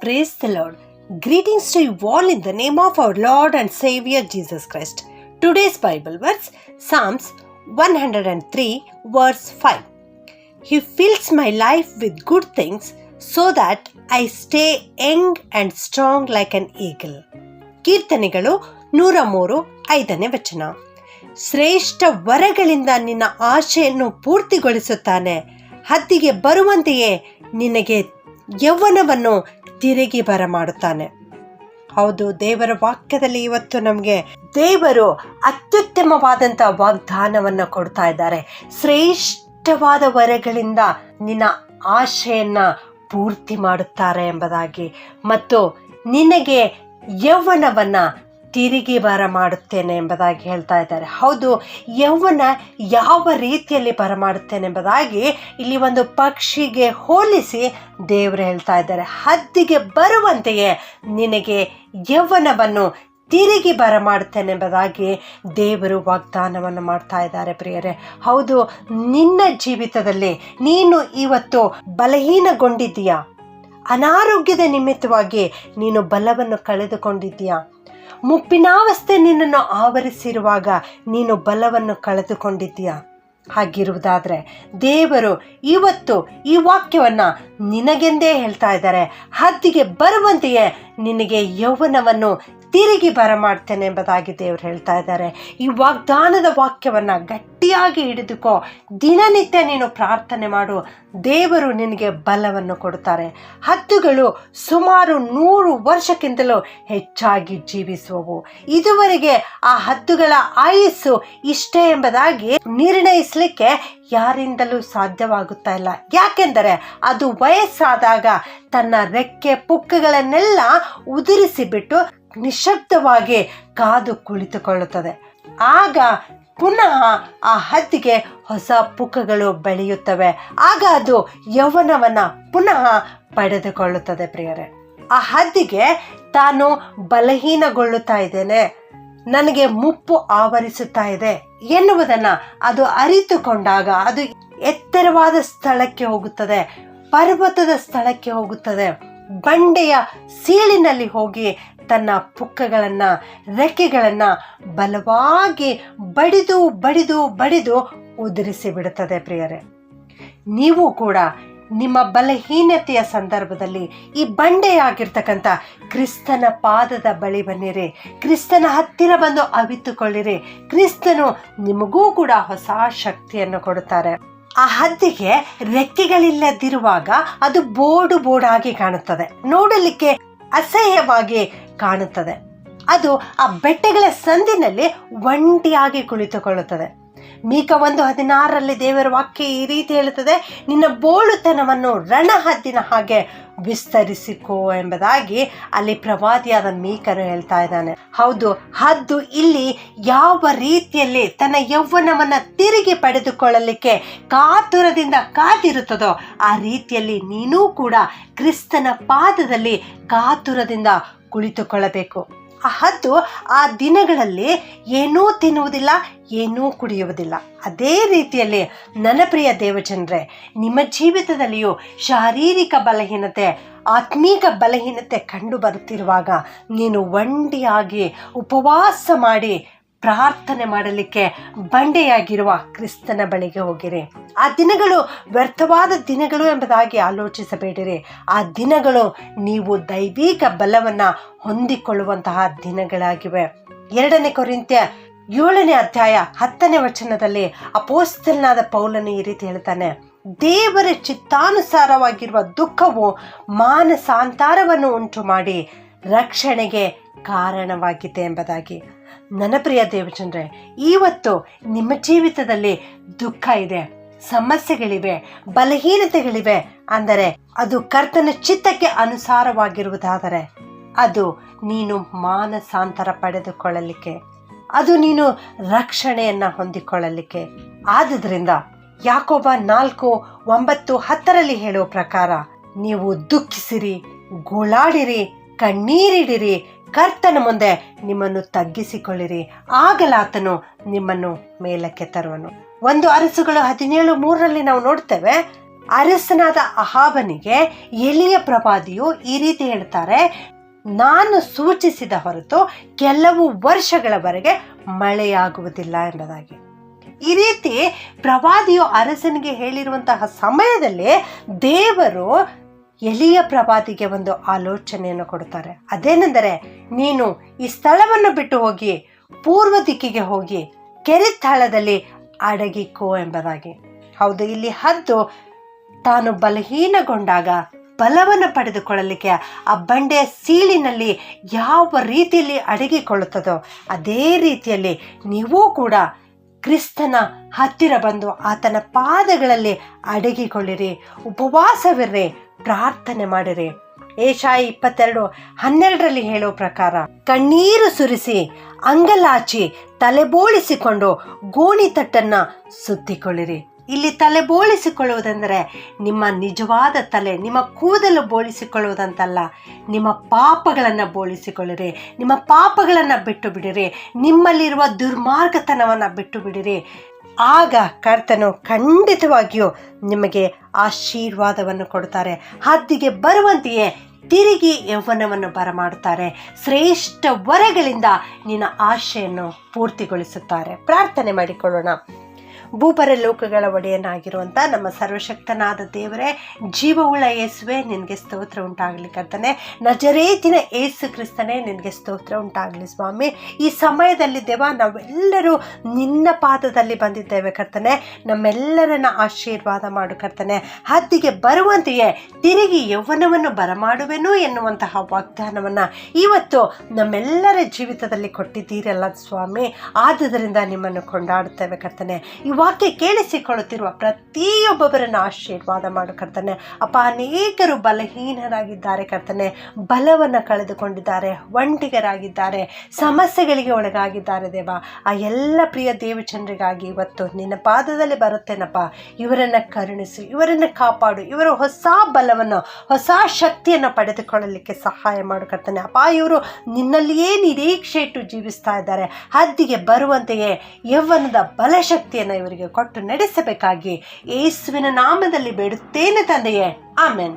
Praise the Lord. Greetings to you all in the name of our Lord and Savior Jesus Christ. Today's Bible verse, Psalms 103 verse 5. He fills my life with good things so that I stay young and strong like an eagle. ಕೀರ್ತನೆಗಳು 103:5 ವಚನ. ಶ್ರೇಷ್ಠ ವರಗಳಿಂದ ನಿನ್ನ ಆಶೆಯನ್ನು ಪೂರ್ತಿಗೊಳಿಸುತ್ತಾನೆ. ಹದ್ದಿಗೆ ಬರುವಂತೆಯೇ ನಿನಗೆ ಯೌವನವನ್ನು ತಿರುಗಿ ಬರಮಾಡುತ್ತಾನೆ. ಹೌದು, ದೇವರ ವಾಕ್ಯದಲ್ಲಿ ಇವತ್ತು ನಮಗೆ ದೇವರು ಅತ್ಯುತ್ತಮವಾದಂಥ ವಾಗ್ದಾನವನ್ನು ಕೊಡ್ತಾ ಇದ್ದಾರೆ. ಶ್ರೇಷ್ಠವಾದ ವರಗಳಿಂದ ನಿನ್ನ ಆಶೆಯನ್ನ ಪೂರ್ತಿ ಮಾಡುತ್ತಾರೆ ಎಂಬುದಾಗಿ, ಮತ್ತು ನಿನಗೆ ಯೌವನವನ್ನ ತಿರುಗಿ ಬರಮಾಡುತ್ತೇನೆ ಎಂಬುದಾಗಿ ಹೇಳ್ತಾ ಇದ್ದಾರೆ. ಹೌದು, ಯೌವನ ಯಾವ ರೀತಿಯಲ್ಲಿ ಬರಮಾಡುತ್ತೇನೆ ಎಂಬುದಾಗಿ ಇಲ್ಲಿ ಒಂದು ಪಕ್ಷಿಗೆ ಹೋಲಿಸಿ ದೇವರು ಹೇಳ್ತಾ ಇದ್ದಾರೆ. ಹದ್ದಿಗೆ ಬರುವಂತೆಯೇ ನಿನಗೆ ಯೌವನವನ್ನು ತಿರುಗಿ ಬರಮಾಡುತ್ತೇನೆ ಎಂಬುದಾಗಿ ದೇವರು ವಾಗ್ದಾನವನ್ನು ಮಾಡ್ತಾ ಇದ್ದಾರೆ. ಪ್ರಿಯರೇ, ಹೌದು, ನಿನ್ನ ಜೀವಿತದಲ್ಲಿ ನೀನು ಇವತ್ತು ಬಲಹೀನಗೊಂಡಿದ್ದೀಯಾ? ಅನಾರೋಗ್ಯದ ನಿಮಿತ್ತವಾಗಿ ನೀನು ಬಲವನ್ನು ಕಳೆದುಕೊಂಡಿದ್ದೀಯಾ? ಮುಪ್ಪಿನಾವಸ್ಥೆ ನಿನ್ನನ್ನು ಆವರಿಸಿರುವಾಗ ನೀನು ಬಲವನ್ನು ಕಳೆದುಕೊಂಡಿದ್ದೀಯಾ? ಹಾಗಿರುವುದಾದರೆ ದೇವರು ಇವತ್ತು ಈ ವಾಕ್ಯವನ್ನು ನಿನಗೆಂದೇ ಹೇಳ್ತಾ ಇದ್ದಾರೆ. ಹದ್ದಿಗೆ ಬರುವಂತೆಯೇ ನಿನಗೆ ಯೌವನವನ್ನು ತಿರುಗಿ ಬರಮಾಡ್ತೇನೆ ಎಂಬುದಾಗಿ ದೇವರು ಹೇಳ್ತಾ ಇದ್ದಾರೆ. ಈ ವಾಗ್ದಾನದ ವಾಕ್ಯವನ್ನು ಗಟ್ಟಿಯಾಗಿ ಹಿಡಿದುಕೋ. ದಿನನಿತ್ಯ ನೀನು ಪ್ರಾರ್ಥನೆ ಮಾಡು, ದೇವರು ನಿನಗೆ ಬಲವನ್ನು ಕೊಡುತ್ತಾರೆ. ಹದ್ದುಗಳು ಸುಮಾರು 100 ವರ್ಷಕ್ಕಿಂತಲೂ ಹೆಚ್ಚಾಗಿ ಜೀವಿಸುವವು. ಇದುವರೆಗೆ ಆ ಹದ್ದುಗಳ ಆಯುಸ್ಸು ಇಷ್ಟೇ ಎಂಬುದಾಗಿ ನಿರ್ಣಯಿಸಲಿಕ್ಕೆ ಯಾರಿಂದಲೂ ಸಾಧ್ಯವಾಗುತ್ತಾ ಇಲ್ಲ. ಯಾಕೆಂದರೆ ಅದು ವಯಸ್ಸಾದಾಗ ತನ್ನ ರೆಕ್ಕೆ ಪುಕ್ಕಗಳನ್ನೆಲ್ಲ ಉದುರಿಸಿಬಿಟ್ಟು ನಿಶಬ್ದವಾಗಿ ಕಾದು ಕುಳಿತುಕೊಳ್ಳುತ್ತದೆ. ಆಗ ಪುನಃ ಆ ಹದ್ದಿಗೆ ಹೊಸ ಪುಕ್ಕಗಳು ಬೆಳೆಯುತ್ತವೆ. ಆಗ ಅದು ಯೌವನವನ್ನು ಪುನಃ ಪಡೆದುಕೊಳ್ಳುತ್ತದೆ. ಪ್ರಿಯರೇ, ಆ ಹದ್ದಿಗೆ ತಾನು ಬಲಹೀನಗೊಳ್ಳುತ್ತಾ ಇದ್ದೇನೆ, ನನಗೆ ಮುಪ್ಪು ಆವರಿಸುತ್ತಾ ಇದೆ ಎನ್ನುವುದನ್ನು ಅದು ಅರಿತುಕೊಂಡಾಗ ಅದು ಎತ್ತರವಾದ ಸ್ಥಳಕ್ಕೆ ಹೋಗುತ್ತದೆ, ಪರ್ವತದ ಸ್ಥಳಕ್ಕೆ ಹೋಗುತ್ತದೆ. ಬಂಡೆಯ ಸೀಳಿನಲ್ಲಿ ಹೋಗಿ ತನ್ನ ಪುಕ್ಕಗಳನ್ನು, ರೆಕ್ಕೆಗಳನ್ನು ಬಲವಾಗಿ ಬಡಿದು ಬಡಿದು ಬಡಿದು ಉದುರಿಸಿ ಬಿಡುತ್ತದೆ. ಪ್ರಿಯರೇ, ನೀವು ಕೂಡ ನಿಮ್ಮ ಬಲಹೀನತೆಯ ಸಂದರ್ಭದಲ್ಲಿ ಈ ಬಂಡೆಯಾಗಿರ್ತಕ್ಕಂಥ ಕ್ರಿಸ್ತನ ಪಾದದ ಬಳಿ ಬನ್ನಿರಿ. ಕ್ರಿಸ್ತನ ಹತ್ತಿರ ಬಂದು ಅವಿತುಕೊಳ್ಳಿರಿ. ಕ್ರಿಸ್ತನು ನಿಮಗೂ ಕೂಡ ಹೊಸ ಶಕ್ತಿಯನ್ನು ಕೊಡುತ್ತಾರೆ. ಆ ಹದ್ದಿಗೆ ರೆಕ್ಕೆಗಳಿಲ್ಲದಿರುವಾಗ ಅದು ಬೋಡಾಗಿ ಕಾಣುತ್ತದೆ, ನೋಡಲಿಕ್ಕೆ ಅಸಹ್ಯವಾಗಿ ಕಾಣುತ್ತದೆ. ಅದು ಆ ಬೆಟ್ಟಗಳ ಸಂದಿನಲ್ಲಿ ಒಂಟಿಯಾಗಿ ಕುಳಿತುಕೊಳ್ಳುತ್ತದೆ. ಮೀಕ 1:16 ದೇವರ ವಾಕ್ಯ ಈ ರೀತಿ ಹೇಳುತ್ತದೆ, ನಿನ್ನ ಬೋಳುತನವನ್ನು ರಣಹದ್ದಿನ ಹಾಗೆ ವಿಸ್ತರಿಸಿಕೋ ಎಂಬುದಾಗಿ ಅಲ್ಲಿ ಪ್ರವಾದಿಯಾದ ಮೀಕನು ಹೇಳ್ತಾ ಇದ್ದಾನೆ. ಹೌದು, ಹದ್ದು ಇಲ್ಲಿ ಯಾವ ರೀತಿಯಲ್ಲಿ ತನ್ನ ಯೌವನವನ್ನು ತಿರುಗಿ ಪಡೆದುಕೊಳ್ಳಲಿಕ್ಕೆ ಕಾತುರದಿಂದ ಕಾದಿರುತ್ತದೋ ಆ ರೀತಿಯಲ್ಲಿ ನೀನೂ ಕೂಡ ಕ್ರಿಸ್ತನ ಪಾದದಲ್ಲಿ ಕಾತುರದಿಂದ ಕುಳಿತುಕೊಳ್ಳಬೇಕು. ಆ ಹದ್ದು ಆ ದಿನಗಳಲ್ಲಿ ಏನೂ ತಿನ್ನುವುದಿಲ್ಲ, ಏನೂ ಕುಡಿಯುವುದಿಲ್ಲ. ಅದೇ ರೀತಿಯಲ್ಲಿ ನನ್ನ ಪ್ರಿಯ ದೇವಜನರೇ, ನಿಮ್ಮ ಜೀವಿತದಲ್ಲಿಯೂ ಶಾರೀರಿಕ ಬಲಹೀನತೆ, ಆತ್ಮೀಕ ಬಲಹೀನತೆ ಕಂಡು ಬರುತ್ತಿರುವಾಗ ನೀನು ಒಂಟಿಯಾಗಿ ಉಪವಾಸ ಮಾಡಿ ಪ್ರಾರ್ಥನೆ ಮಾಡಲಿಕ್ಕೆ ಬಂಡೆಯಾಗಿರುವ ಕ್ರಿಸ್ತನ ಬಳಿಗೆ ಹೋಗಿರಿ. ಆ ದಿನಗಳು ವ್ಯರ್ಥವಾದ ದಿನಗಳು ಎಂಬುದಾಗಿ ಆಲೋಚಿಸಬೇಡಿರಿ. ಆ ದಿನಗಳು ನೀವು ದೈವಿಕ ಬಲವನ್ನು ಹೊಂದಿಕೊಳ್ಳುವಂತಹ ದಿನಗಳಾಗಿವೆ. 2 ಕೊರಿಂಥ್ಯ 7:10 ಅಪೊಸ್ತಲನಾದ ಪೌಲನು ಈ ರೀತಿ ಹೇಳ್ತಾನೆ, ದೇವರ ಚಿತ್ತಾನುಸಾರವಾಗಿರುವ ದುಃಖವು ಮಾನಸಾಂತರವನ್ನು ಉಂಟು ಮಾಡಿ ರಕ್ಷಣೆಗೆ ಕಾರಣವಾಗಿದೆ ಎಂಬುದಾಗಿ. ನನ್ನ ಪ್ರಿಯ ದೇವಜನರೇ, ಇವತ್ತು ನಿಮ್ಮ ಜೀವಿತದಲ್ಲಿ ದುಃಖ ಇದೆ, ಸಮಸ್ಯೆಗಳಿವೆ, ಬಲಹೀನತೆಗಳಿವೆ ಅಂದರೆ ಅದು ಕರ್ತನ ಚಿತ್ತಕ್ಕೆ ಅನುಸಾರವಾಗಿರುವುದಾದರೆ ಅದು ನೀನು ಮಾನಸಾಂತರ ಪಡೆದುಕೊಳ್ಳಲಿಕ್ಕೆ, ಅದು ನೀನು ರಕ್ಷಣೆಯನ್ನು ಹೊಂದಿಕೊಳ್ಳಲಿಕ್ಕೆ. ಆದುದರಿಂದ ಯಾಕೋಬ 4:9-10 ಹೇಳುವ ಪ್ರಕಾರ ನೀವು ದುಃಖಿಸಿರಿ, ಗೋಳಾಡಿರಿ, ಕಣ್ಣೀರಿಡಿರಿ, ಕರ್ತನ ಮುಂದೆ ನಿಮ್ಮನ್ನು ತಗ್ಗಿಸಿಕೊಳ್ಳಿರಿ, ಆಗಲಾತನು ನಿಮ್ಮನ್ನು ಮೇಲಕ್ಕೆ ತರುವನು. 1 ಅರಸುಗಳು 17:3 ನಾವು ನೋಡ್ತೇವೆ, ಅರಸನಾದ ಅಹಾಬನಿಗೆ ಎಲಿಯ ಪ್ರವಾದಿಯು ಈ ರೀತಿ ಹೇಳ್ತಾರೆ, ನಾನು ಸೂಚಿಸಿದ ಹೊರತು ಕೆಲವು ವರ್ಷಗಳವರೆಗೆ ಮಳೆಯಾಗುವುದಿಲ್ಲ ಎಂಬುದಾಗಿ. ಈ ರೀತಿ ಪ್ರವಾದಿಯು ಅರಸನಿಗೆ ಹೇಳಿರುವಂತಹ ಸಮಯದಲ್ಲಿ ದೇವರು ಎಲಿಯ ಪ್ರವಾದಿಗೆ ಒಂದು ಆಲೋಚನೆಯನ್ನು ಕೊಡ್ತಾರೆ. ಅದೇನೆಂದರೆ, ನೀನು ಈ ಸ್ಥಳವನ್ನು ಬಿಟ್ಟು ಹೋಗಿ ಪೂರ್ವ ದಿಕ್ಕಿಗೆ ಹೋಗಿ ಕೆರೆತಳದಲ್ಲಿ ಅಡಗಿಕೋ ಎಂಬುದಾಗಿ. ಹೌದು, ಇಲ್ಲಿ ಹದ್ದು ತಾನು ಬಲಹೀನಗೊಂಡಾಗ ಬಲವನ್ನು ಪಡೆದುಕೊಳ್ಳಲಿಕ್ಕೆ ಆ ಬಂಡೆಯ ಸೀಳಿನಲ್ಲಿ ಯಾವ ರೀತಿಯಲ್ಲಿ ಅಡಗಿಕೊಳ್ಳುತ್ತದೋ ಅದೇ ರೀತಿಯಲ್ಲಿ ನೀವೂ ಕೂಡ ಕ್ರಿಸ್ತನ ಹತ್ತಿರ ಬಂದು ಆತನ ಪಾದಗಳಲ್ಲಿ ಅಡಗಿಕೊಳ್ಳಿರಿ, ಉಪವಾಸವಿರ್ರಿ, ಪ್ರಾರ್ಥನೆ ಮಾಡಿರಿ. ಏಷಾಯ 22:12 ಹೇಳೋ ಪ್ರಕಾರ, ಕಣ್ಣೀರು ಸುರಿಸಿ ಅಂಗಲಾಚಿ ತಲೆಬೋಳಿಸಿಕೊಂಡು ಗೋಣಿತಟ್ಟನ್ನು ಸುತ್ತಿಕೊಳ್ಳಿರಿ. ಇಲ್ಲಿ ತಲೆ ಬೋಳಿಸಿಕೊಳ್ಳುವುದೆಂದರೆ ನಿಮ್ಮ ನಿಜವಾದ ತಲೆ, ನಿಮ್ಮ ಕೂದಲು ಬೋಳಿಸಿಕೊಳ್ಳುವುದಂತಲ್ಲ. ನಿಮ್ಮ ಪಾಪಗಳನ್ನು ಬೋಳಿಸಿಕೊಳ್ಳಿರಿ, ನಿಮ್ಮ ಪಾಪಗಳನ್ನು ಬಿಟ್ಟು ಬಿಡಿರಿ, ನಿಮ್ಮಲ್ಲಿರುವ ದುರ್ಮಾರ್ಗತನವನ್ನು ಬಿಟ್ಟು ಬಿಡಿರಿ. ಆಗ ಕರ್ತನು ಖಂಡಿತವಾಗಿಯೂ ನಿಮಗೆ ಆಶೀರ್ವಾದವನ್ನು ಕೊಡ್ತಾರೆ. ಹದ್ದಿಗೆ ಬರುವಂತೆಯೇ ತಿರುಗಿ ಯೌವನವನ್ನು ಬರಮಾಡುತ್ತಾರೆ. ಶ್ರೇಷ್ಠ ವರಗಳಿಂದ ನಿನ್ನ ಆಶೆಯನ್ನು ಪೂರ್ತಿಗೊಳಿಸುತ್ತಾರೆ. ಪ್ರಾರ್ಥನೆ ಮಾಡಿಕೊಳ್ಳೋಣ. ಭೂಪರ ಲೋಕಗಳ ಒಡೆಯನಾಗಿರುವಂಥ ನಮ್ಮ ಸರ್ವಶಕ್ತನಾದ ದೇವರೇ, ಜೀವವುಳ್ಳ ಯೇಸುವೆ, ನಿನಗೆ ಸ್ತೋತ್ರ ಉಂಟಾಗಲಿ ಕರ್ತನೆ. ನಜರೇತಿನ ಯೇಸು ಕ್ರಿಸ್ತನೇ, ನಿನಗೆ ಸ್ತೋತ್ರ ಉಂಟಾಗಲಿ ಸ್ವಾಮಿ. ಈ ಸಮಯದಲ್ಲಿ ದೇವ, ನಾವೆಲ್ಲರೂ ನಿನ್ನ ಪಾದದಲ್ಲಿ ಬಂದಿದ್ದೇವೆ ಕರ್ತನೆ. ನಮ್ಮೆಲ್ಲರನ್ನ ಆಶೀರ್ವಾದ ಮಾಡು ಕರ್ತನೆ. ಹದ್ದಿಗೆ ಬರುವಂತೆಯೇ ತಿರುಗಿ ಯೌವನವನ್ನು ಬರಮಾಡುವೆನು ಎನ್ನುವಂತಹ ವಾಗ್ದಾನವನ್ನು ಇವತ್ತು ನಮ್ಮೆಲ್ಲರ ಜೀವಿತದಲ್ಲಿ ಕೊಟ್ಟಿದ್ದೀರಲ್ಲ ಸ್ವಾಮಿ. ಆದುದರಿಂದ ನಿಮ್ಮನ್ನು ಕೊಂಡಾಡುತ್ತೇವೆ ಕರ್ತನೆ. ಈ ವಾಕ್ಯ ಕೇಳಿಸಿಕೊಳ್ಳುತ್ತಿರುವ ಪ್ರತಿಯೊಬ್ಬೊಬ್ಬರನ್ನು ಆಶೀರ್ವಾದ ಮಾಡು ಕರ್ತನೆ. ಅಪ್ಪ, ಅನೇಕರು ಬಲಹೀನರಾಗಿದ್ದಾರೆ ಕರ್ತನೆ, ಬಲವನ್ನು ಕಳೆದುಕೊಂಡಿದ್ದಾರೆ, ಒಂಟಿಗರಾಗಿದ್ದಾರೆ, ಸಮಸ್ಯೆಗಳಿಗೆ ಒಳಗಾಗಿದ್ದಾರೆ ದೇವ. ಆ ಎಲ್ಲ ಪ್ರಿಯ ದೇವಚಂದ್ರಿಗಾಗಿ ಇವತ್ತು ನಿನ್ನ ಪಾದದಲ್ಲಿ ಬರುತ್ತೇನಪ್ಪ. ಇವರನ್ನು ಕರುಣಿಸಿ, ಇವರನ್ನು ಕಾಪಾಡು, ಇವರ ಹೊಸ ಬಲವನ್ನು, ಹೊಸ ಶಕ್ತಿಯನ್ನು ಪಡೆದುಕೊಳ್ಳಲಿಕ್ಕೆ ಸಹಾಯ ಮಾಡು ಕರ್ತನೆ. ಅಪ್ಪ, ಇವರು ನಿನ್ನಲ್ಲಿಯೇ ನಿರೀಕ್ಷೆ ಇಟ್ಟು ಜೀವಿಸ್ತಾ ಇದ್ದಾರೆ. ಹದ್ದಿಗೆ ಬರುವಂತೆಯೇ ಯೌವನದ ಬಲಶಕ್ತಿಯನ್ನು ಇವರಿಗೆ ಕೊಟ್ಟು ನಡೆಸಬೇಕಾಗಿ ಯೇಸುವಿನ ನಾಮದಲ್ಲಿ ಬೇಡುತ್ತೇನೆ ತಂದೆಯೇ, ಆಮೆನ್.